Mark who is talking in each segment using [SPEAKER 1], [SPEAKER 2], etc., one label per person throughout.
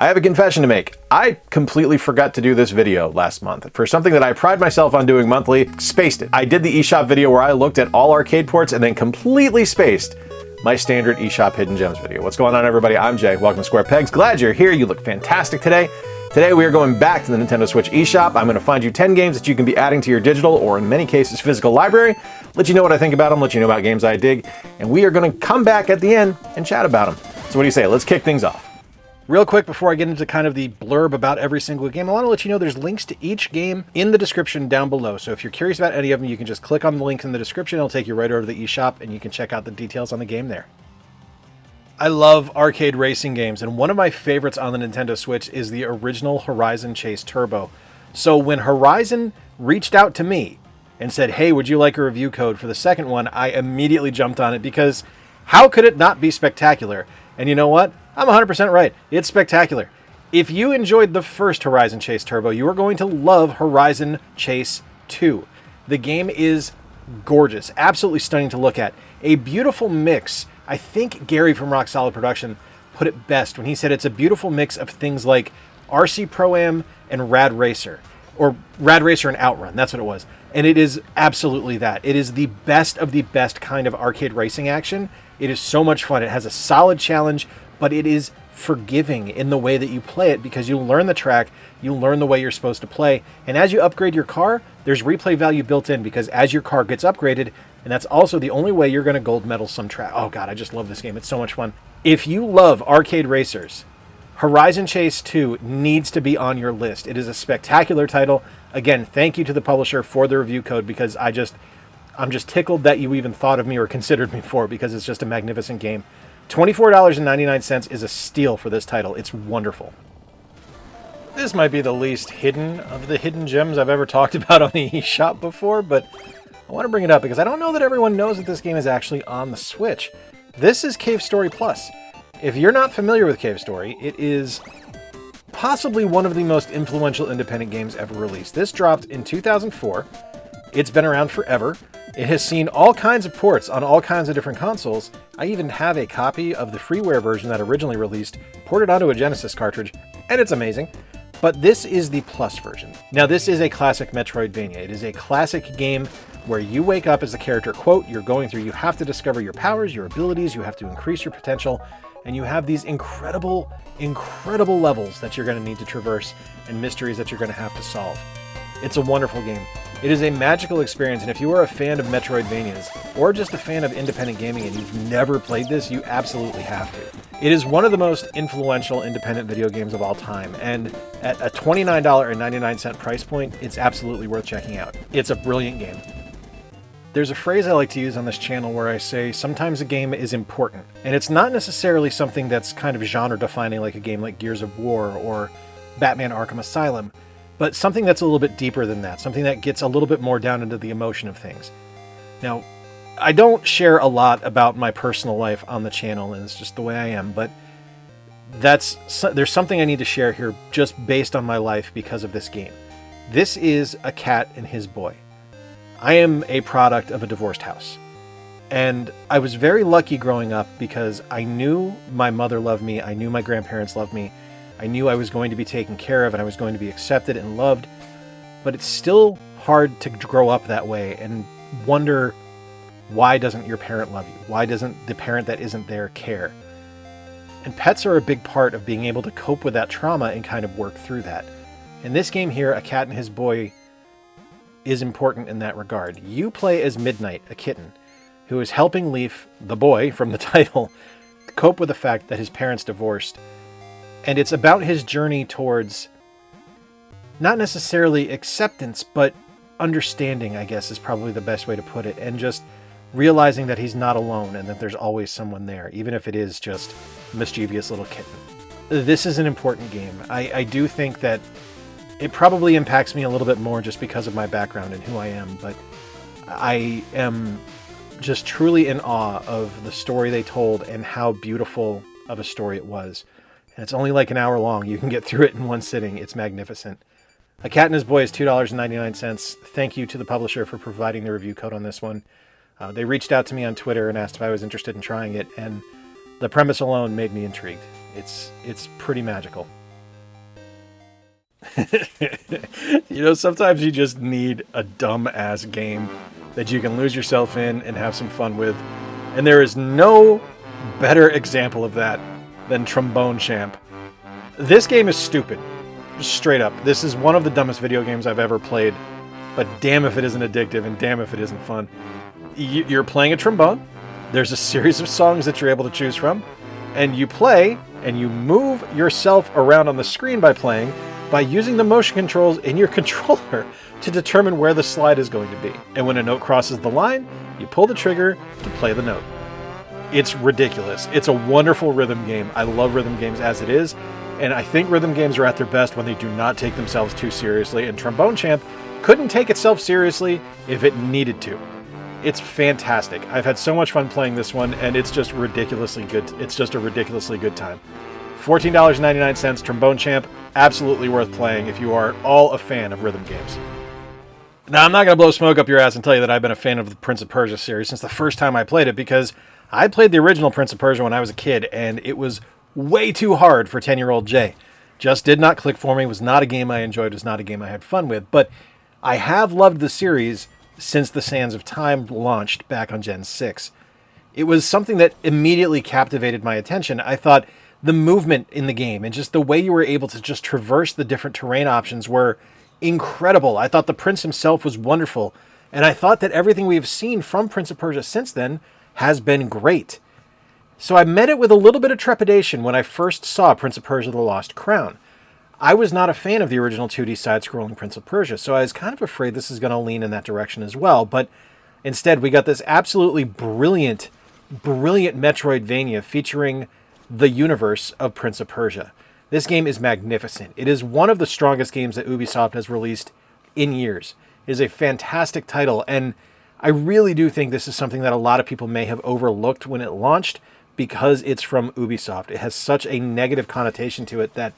[SPEAKER 1] I have a confession to make. I completely forgot to do this video last month. For something that I pride myself on doing monthly, spaced it. I did the eShop video where I looked at all arcade ports and then completely spaced my standard eShop Hidden Gems video. What's going on, everybody? I'm Jay. Welcome to Square Pegs. Glad you're here. You look fantastic today. Today we are going back to the Nintendo Switch eShop. I'm going to find you 10 games that you can be adding to your digital, or in many cases physical library, let you know what I think about them, let you know about games I dig, and we are going to come back at the end and chat about them. So what do you say? Let's kick things off. Real quick, before I get into kind of the blurb about every single game, I want to let you know there's links to each game in the description down below. So if you're curious about any of them, you can just click on the link in the description. It'll take you right over to the eShop, and you can check out the details on the game there. I love arcade racing games, and one of my favorites on the Nintendo Switch is the original Horizon Chase Turbo. So when Horizon reached out to me and said, hey, would you like a review code for the second one, I immediately jumped on it because how could it not be spectacular? And you know what? I'm 100% right. It's spectacular. If you enjoyed the first Horizon Chase Turbo, you are going to love Horizon Chase 2. The game is gorgeous, absolutely stunning to look at. A beautiful mix. I think Gary from Rock Solid Production put it best when he said it's a beautiful mix of things like RC Pro-Am and Rad Racer. Or Rad Racer and Outrun, that's what it was. And it is absolutely that. It is the best of the best kind of arcade racing action. It is so much fun. It has a solid challenge, but it is forgiving in the way that you play it because you learn the track, you learn the way you're supposed to play, and as you upgrade your car, there's replay value built in because as your car gets upgraded, and that's also the only way you're going to gold medal some track. Oh god, I just love this game. It's so much fun. If you love arcade racers, Horizon Chase 2 needs to be on your list. It is a spectacular title. Again, thank you to the publisher for the review code because I'm just tickled that you even thought of me or considered me for it because it's just a magnificent game. $24.99 is a steal for this title. It's wonderful. This might be the least hidden of the hidden gems I've ever talked about on the eShop before, but I want to bring it up because I don't know that everyone knows that this game is actually on the Switch. This is Cave Story Plus. If you're not familiar with Cave Story, it is possibly one of the most influential independent games ever released. This dropped in 2004. It's been around forever. It has seen all kinds of ports on all kinds of different consoles. I even have a copy of the freeware version that originally released, ported onto a Genesis cartridge, and it's amazing. But this is the Plus version. Now, this is a classic Metroidvania. It is a classic game where you wake up as the character, quote, you're going through, you have to discover your powers, your abilities, you have to increase your potential, and you have these incredible, incredible levels that you're going to need to traverse and mysteries that you're going to have to solve. It's a wonderful game. It is a magical experience, and if you are a fan of Metroidvanias, or just a fan of independent gaming and you've never played this, you absolutely have to. It is one of the most influential independent video games of all time, and at a $29.99 price point, it's absolutely worth checking out. It's a brilliant game. There's a phrase I like to use on this channel where I say, sometimes a game is important, and it's not necessarily something that's kind of genre-defining like a game like Gears of War or Batman Arkham Asylum, but something that's a little bit deeper than that, something that gets a little bit more down into the emotion of things. Now, I don't share a lot about my personal life on the channel, and it's just the way I am, but there's something I need to share here just based on my life because of this game. This is a cat and his boy. I am a product of a divorced house, and I was very lucky growing up because I knew my mother loved me, I knew my grandparents loved me, I knew I was going to be taken care of and I was going to be accepted and loved, but it's still hard to grow up that way and wonder, why doesn't your parent love you? Why doesn't the parent that isn't there care? And pets are a big part of being able to cope with that trauma and kind of work through that. In this game here, A Cat and His Boy is important in that regard. You play as Midnight, a kitten, who is helping Leaf, the boy from the title, cope with the fact that his parents divorced. And it's about his journey towards not necessarily acceptance, but understanding, I guess, is probably the best way to put it. And just realizing that he's not alone and that there's always someone there, even if it is just a mischievous little kitten. This is an important game. I do think that it probably impacts me a little bit more just because of my background and who I am, but I am just truly in awe of the story they told and how beautiful of a story it was. And it's only like an hour long. You can get through it in one sitting. It's magnificent. A Cat and His Boy is $2.99. Thank you to the publisher for providing the review code on this one. They reached out to me on Twitter and asked if I was interested in trying it, and the premise alone made me intrigued. It's pretty magical. You know, sometimes you just need a dumb-ass game that you can lose yourself in and have some fun with. And there is no better example of that than Trombone Champ. This game is stupid. Just straight up. This is one of the dumbest video games I've ever played. But damn if it isn't addictive, and damn if it isn't fun. You're playing a trombone. There's a series of songs that you're able to choose from. And you play, and you move yourself around on the screen by playing, by using the motion controls in your controller to determine where the slide is going to be. And when a note crosses the line, you pull the trigger to play the note. It's ridiculous. It's a wonderful rhythm game. I love rhythm games as it is, and I think rhythm games are at their best when they do not take themselves too seriously, and Trombone Champ couldn't take itself seriously if it needed to. It's fantastic. I've had so much fun playing this one, and it's just ridiculously good. It's just a ridiculously good time. $14.99, Trombone Champ, absolutely worth playing if you are all a fan of rhythm games. Now, I'm not going to blow smoke up your ass and tell you that I've been a fan of the Prince of Persia series since the first time I played it, because I played the original Prince of Persia when I was a kid, and it was way too hard for 10-year-old Jay. Just did not click for me, was not a game I enjoyed, was not a game I had fun with, but I have loved the series since the Sands of Time launched back on Gen 6. It was something that immediately captivated my attention. I thought the movement in the game and just the way you were able to just traverse the different terrain options were incredible. I thought the prince himself was wonderful, and I thought that everything we have seen from Prince of Persia since then has been great. So I met it with a little bit of trepidation when I first saw Prince of Persia: The Lost Crown. I was not a fan of the original 2D side-scrolling Prince of Persia, so I was kind of afraid this is going to lean in that direction as well, but instead we got this absolutely brilliant Metroidvania featuring the universe of Prince of Persia. This game is magnificent. It is one of the strongest games that Ubisoft has released in years. It is a fantastic title, and I really do think this is something that a lot of people may have overlooked when it launched because it's from Ubisoft. It has such a negative connotation to it that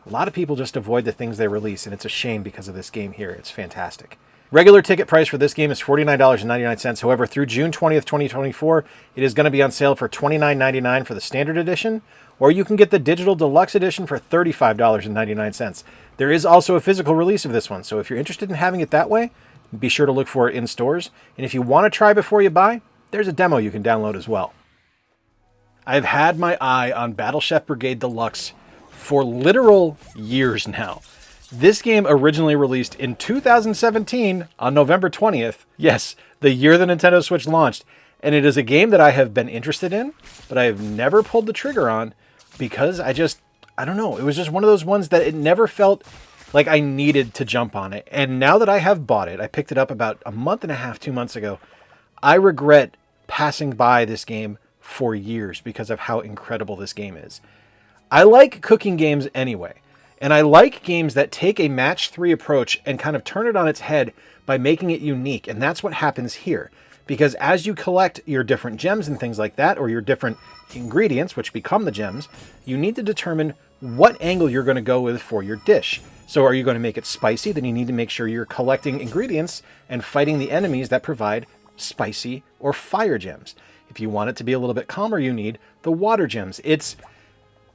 [SPEAKER 1] a lot of people just avoid the things they release, and it's a shame because of this game here. It's fantastic. Regular ticket price for this game is $49.99. However, through June 20th, 2024, it is going to be on sale for $29.99 for the standard edition, or you can get the digital deluxe edition for $35.99. There is also a physical release of this one, so if you're interested in having it that way, be sure to look for it in stores. And if you want to try before you buy, there's a demo you can download as well. I've had my eye on Battle Chef Brigade Deluxe for literal years now. This game originally released in 2017 on November 20th. Yes, the year the Nintendo Switch launched. And it is a game that I have been interested in, but I have never pulled the trigger on because I don't know. It was just one of those ones that it never felt like I needed to jump on it. And now that I have bought it, I picked it up about a month and a half, 2 months ago. I regret passing by this game for years because of how incredible this game is. I like cooking games anyway, and I like games that take a match 3 approach and kind of turn it on its head by making it unique, and that's what happens here. Because as you collect your different gems and things like that, or your different ingredients, which become the gems, you need to determine what angle you're going to go with for your dish. So are you going to make it spicy? Then you need to make sure you're collecting ingredients and fighting the enemies that provide spicy or fire gems. If you want it to be a little bit calmer, you need the water gems. It's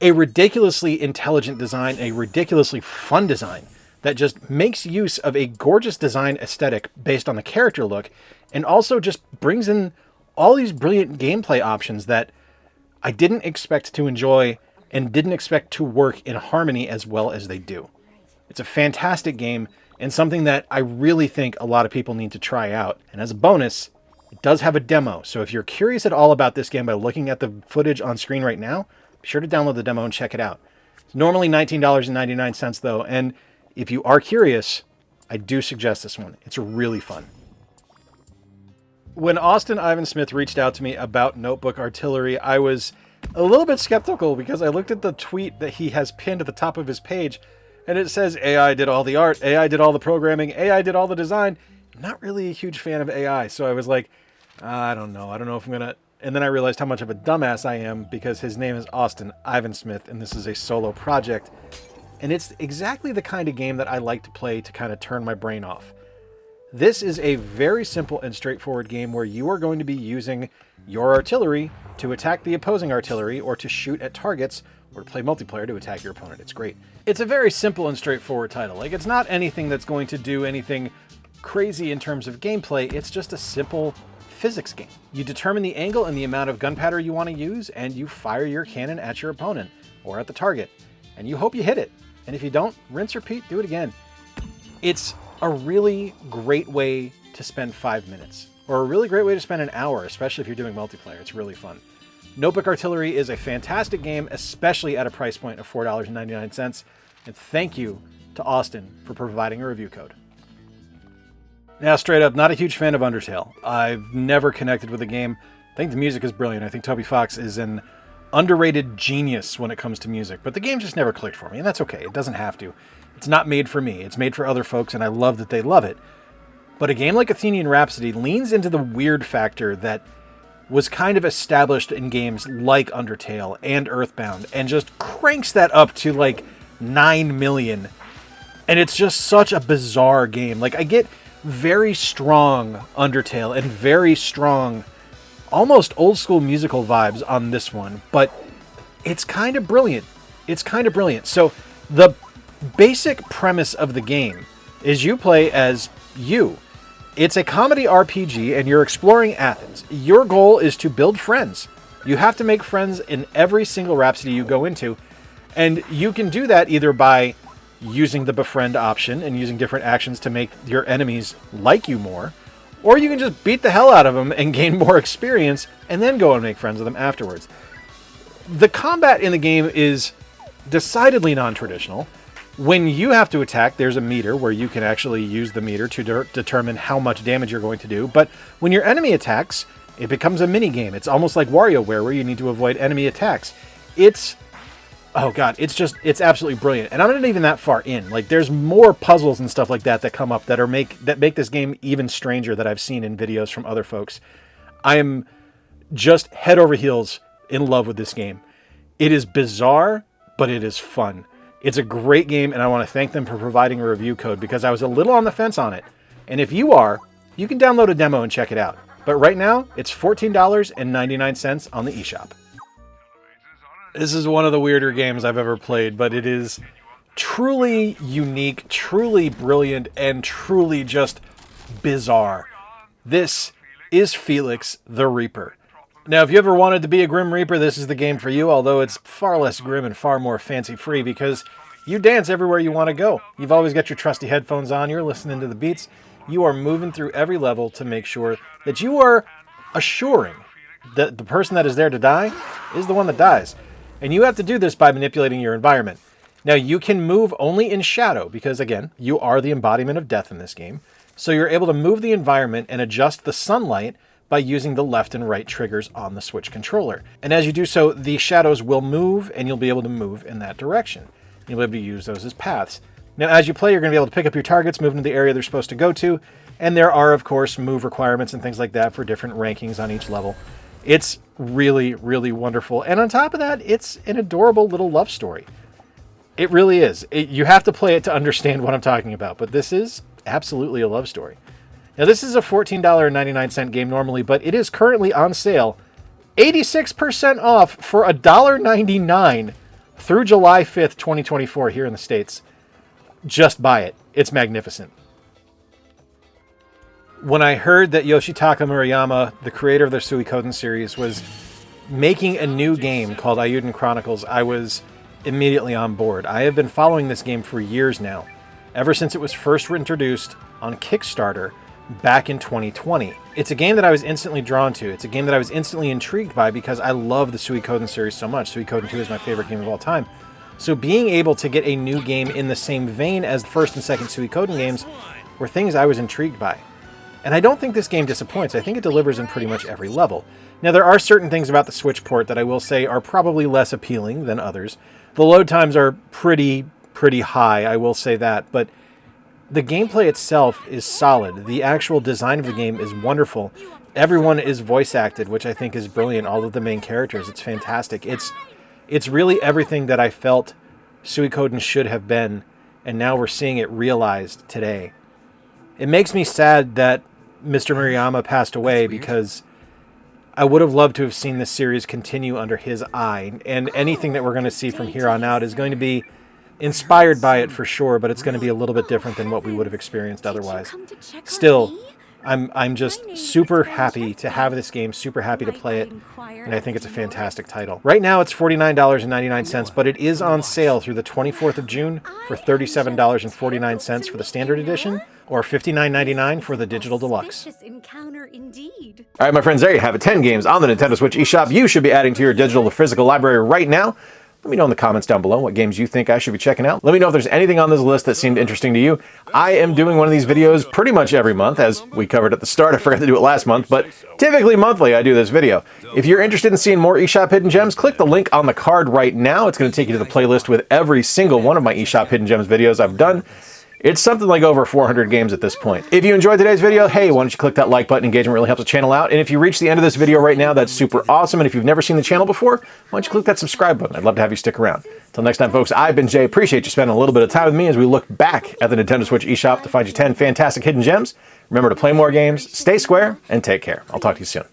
[SPEAKER 1] a ridiculously intelligent design, a ridiculously fun design that just makes use of a gorgeous design aesthetic based on the character look, and also just brings in all these brilliant gameplay options that I didn't expect to enjoy and didn't expect to work in harmony as well as they do. It's a fantastic game and something that I really think a lot of people need to try out. And as a bonus, it does have a demo. So if you're curious at all about this game by looking at the footage on screen right now, be sure to download the demo and check it out. It's normally $19.99 though, and if you are curious, I do suggest this one. It's really fun. When Austin Ivan Smith reached out to me about Notebook Artillery, I was a little bit skeptical because I looked at the tweet that he has pinned at the top of his page, and it says AI did all the art, AI did all the programming, AI did all the design. I'm not really a huge fan of AI, so I was like, I don't know if I'm gonna... And then I realized how much of a dumbass I am because his name is Austin Ivan Smith, and this is a solo project. And it's exactly the kind of game that I like to play to kind of turn my brain off. This is a very simple and straightforward game where you are going to be using your artillery to attack the opposing artillery or to shoot at targets or to play multiplayer to attack your opponent. It's great. It's a very simple and straightforward title. Like, it's not anything that's going to do anything crazy in terms of gameplay. It's just a simple physics game. You determine the angle and the amount of gunpowder you want to use, and you fire your cannon at your opponent or at the target, and you hope you hit it. And if you don't, rinse, repeat, do it again. It's a really great way to spend 5 minutes, or a really great way to spend an hour, especially if you're doing multiplayer. It's really fun. Notebook Artillery is a fantastic game, especially at a price point of $4.99. And thank you to Austin for providing a review code. Now, straight up, not a huge fan of Undertale. I've never connected with the game. I think the music is brilliant. I think Toby Fox is an underrated genius when it comes to music, but the game just never clicked for me, and that's okay. It doesn't have to. It's not made for me. It's made for other folks, and I love that they love it. But a game like Athenian Rhapsody leans into the weird factor that was kind of established in games like Undertale and Earthbound, and just cranks that up to like 9 million. And it's just such a bizarre game. Like, I get very strong Undertale and very strong, almost old school musical vibes on this one, but it's kind of brilliant. It's kind of brilliant. So the basic premise of the game is you play as you. It's a comedy RPG, and you're exploring Athens. Your goal is to build friends. You have to make friends in every single Rhapsody you go into, and you can do that either by using the befriend option and using different actions to make your enemies like you more, or you can just beat the hell out of them and gain more experience and then go and make friends with them afterwards. The combat in the game is decidedly non-traditional. When you have to attack, there's a meter where you can actually use the meter to determine how much damage you're going to do. But when your enemy attacks, it becomes a mini game. It's almost like WarioWare, where you need to avoid enemy attacks. Oh god, it's absolutely brilliant. And I'm not even that far in. Like, there's more puzzles and stuff like that that come up that make this game even stranger that I've seen in videos from other folks. I am just head over heels in love with this game. It is bizarre, but it is fun. It's a great game, and I want to thank them for providing a review code, because I was a little on the fence on it. And if you are, you can download a demo and check it out. But right now, it's $14.99 on the eShop. This is one of the weirder games I've ever played, but it is truly unique, truly brilliant, and truly just bizarre. This is Felix the Reaper. Now, if you ever wanted to be a Grim Reaper, this is the game for you, although it's far less grim and far more fancy-free, because you dance everywhere you want to go. You've always got your trusty headphones on, you're listening to the beats, you are moving through every level to make sure that you are assuring that the person that is there to die is the one that dies. And you have to do this by manipulating your environment. Now, you can move only in shadow, because, again, you are the embodiment of death in this game. So you're able to move the environment and adjust the sunlight by using the left and right triggers on the Switch controller. And as you do so, the shadows will move, and you'll be able to move in that direction. You'll be able to use those as paths. Now, as you play, you're going to be able to pick up your targets, move into the area they're supposed to go to, and there are, of course, move requirements and things like that for different rankings on each level. It's really, really wonderful. And on top of that, it's an adorable little love story. It really is. You have to play it to understand what I'm talking about, but this is absolutely a love story. Now, this is a $14.99 game normally, but it is currently on sale, 86% off for $1.99 through July 5th, 2024 here in the States. Just buy it. It's magnificent. When I heard that Yoshitaka Murayama, the creator of the Suikoden series, was making a new game called Ayuden Chronicles, I was immediately on board. I have been following this game for years now, ever since it was first introduced on Kickstarter back in 2020. It's a game that I was instantly drawn to. It's a game that I was instantly intrigued by because I love the Suikoden series so much. Suikoden 2 is my favorite game of all time. So being able to get a new game in the same vein as the first and second Suikoden games were things I was intrigued by. And I don't think this game disappoints. I think it delivers in pretty much every level. Now, there are certain things about the Switch port that I will say are probably less appealing than others. The load times are pretty high, I will say that, but the gameplay itself is solid. The actual design of the game is wonderful. Everyone is voice acted, which I think is brilliant. All of the main characters, it's fantastic. It's really everything that I felt Suikoden should have been, and now we're seeing it realized today. It makes me sad that Mr. Murayama passed away because I would have loved to have seen this series continue under his eye, and anything that we're going to see from here on out is going to be inspired by it for sure, but it's going to be a little bit different than what we would have experienced otherwise. Still, I'm just super happy to have this game, super happy to play it, and I think it's a fantastic title. Right now it's $49.99, but it is on sale through the 24th of June for $37.49 for the standard edition, or $59.99 for the digital deluxe. All right, my friends, there you have it. 10 games on the Nintendo Switch eShop you should be adding to your digital to physical library right now. Let me know in the comments down below what games you think I should be checking out. Let me know if there's anything on this list that seemed interesting to you. I am doing one of these videos pretty much every month, as we covered at the start. I forgot to do it last month, but typically monthly I do this video. If you're interested in seeing more eShop Hidden Gems, click the link on the card right now. It's going to take you to the playlist with every single one of my eShop Hidden Gems videos I've done. It's something like over 400 games at this point. If you enjoyed today's video, hey, why don't you click that like button? Engagement really helps the channel out. And if you reach the end of this video right now, that's super awesome. And if you've never seen the channel before, why don't you click that subscribe button? I'd love to have you stick around. Until next time, folks, I've been Jay. Appreciate you spending a little bit of time with me as we look back at the Nintendo Switch eShop to find you 10 fantastic hidden gems. Remember to play more games, stay square, and take care. I'll talk to you soon.